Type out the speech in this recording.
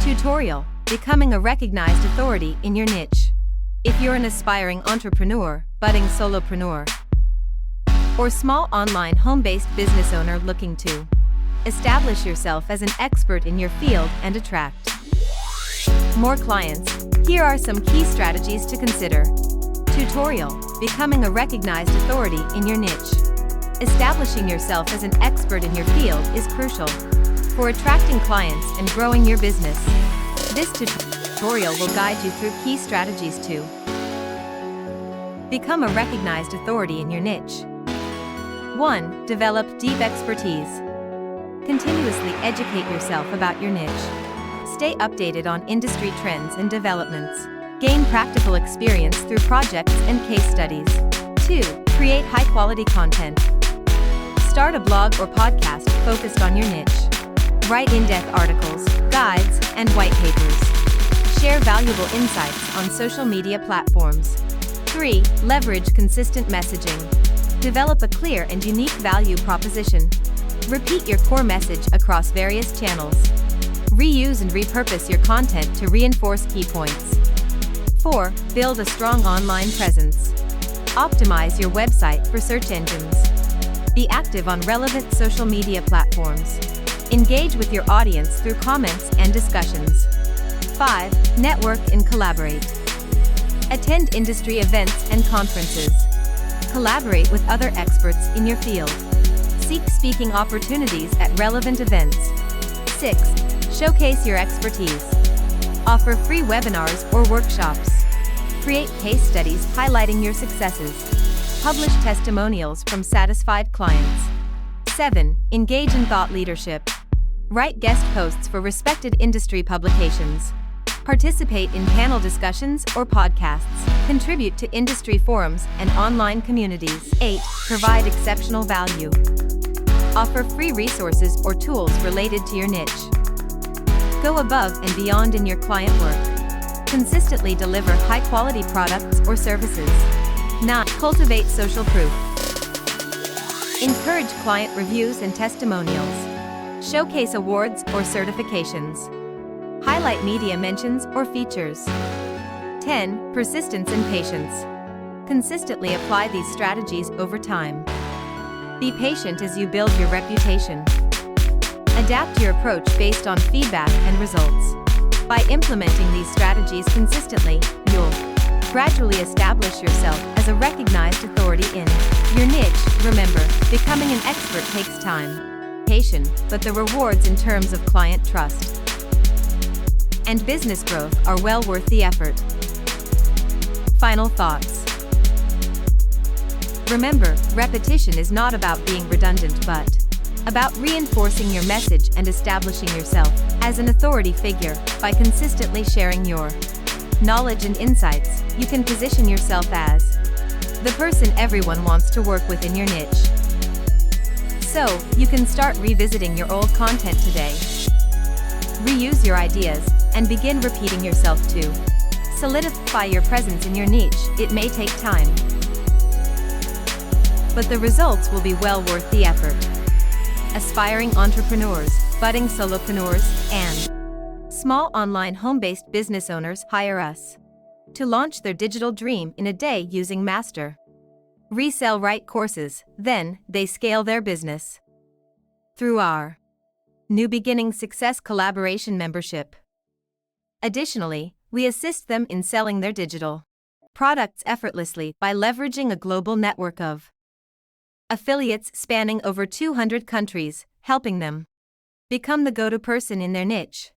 Tutorial: Becoming a recognized authority in your niche. If you're an aspiring entrepreneur, budding solopreneur, or small online home-based business owner looking to establish yourself as an expert in your field and attract more clients, here are some key strategies to consider. Tutorial: Becoming a recognized authority in your niche. Establishing yourself as an expert in your field is crucial for attracting clients and growing your business. This tutorial will guide you through key strategies to become a recognized authority in your niche. 1. Develop deep expertise. Continuously educate yourself about your niche. Stay updated on industry trends and developments. Gain practical experience through projects and case studies. 2. Create high-quality content. Start a blog or podcast focused on your niche. Write in-depth articles, guides, and white papers. Share valuable insights on social media platforms. 3. Leverage consistent messaging. Develop a clear and unique value proposition. Repeat your core message across various channels. Reuse and repurpose your content to reinforce key points. 4. Build a strong online presence. Optimize your website for search engines. Be active on relevant social media platforms. Engage with your audience through comments and discussions. 5. Network and collaborate. Attend industry events and conferences. Collaborate with other experts in your field. Seek speaking opportunities at relevant events. 6. Showcase your expertise. Offer free webinars or workshops. Create case studies highlighting your successes. Publish testimonials from satisfied clients. 7. Engage in thought leadership. Write guest posts for respected industry publications. Participate in panel discussions or podcasts. Contribute to industry forums and online communities. 8. Provide exceptional value. Offer free resources or tools related to your niche. Go above and beyond in your client work. Consistently deliver high-quality products or services. 9. Cultivate social proof. Encourage client reviews and testimonials. Showcase awards or certifications. Highlight media mentions or features. 10. Persistence and patience. Consistently apply these strategies over time. Be patient as you build your reputation. Adapt your approach based on feedback and results. By implementing these strategies consistently, you'll gradually establish yourself as a recognized authority in your niche. Remember, becoming an expert takes time, patience, but the rewards in terms of client trust and business growth are well worth the effort. Final thoughts. Remember, repetition is not about being redundant but about reinforcing your message and establishing yourself as an authority figure. By consistently sharing your knowledge and insights, you can position yourself as the person everyone wants to work with in your niche. So, you can start revisiting your old content today. Reuse your ideas and begin repeating yourself to solidify your presence in your niche. It may take time, but the results will be well worth the effort. Aspiring entrepreneurs, budding solopreneurs, and small online home-based business owners hire us to launch their digital dream in a day using Master Resell Right courses. Then, they scale their business through our New Beginning Success Collaboration membership. Additionally, we assist them in selling their digital products effortlessly by leveraging a global network of affiliates spanning over 200 countries, helping them become the go-to person in their niche.